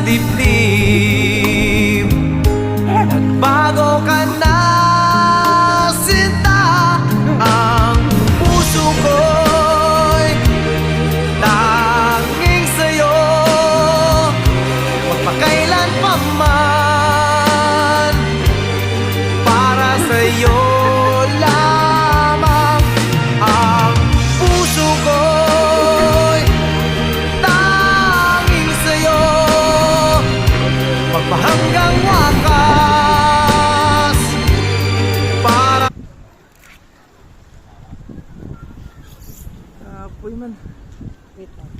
dibdib. Nagbago ka na, sinta. Ang puso ko'y tanging sa'yo, magpakailan pa man. Para sa'yo lamang. Ang puso ko'y tanging sa'yo, magpahanggang wakas. Para Apoy man. Wait lang.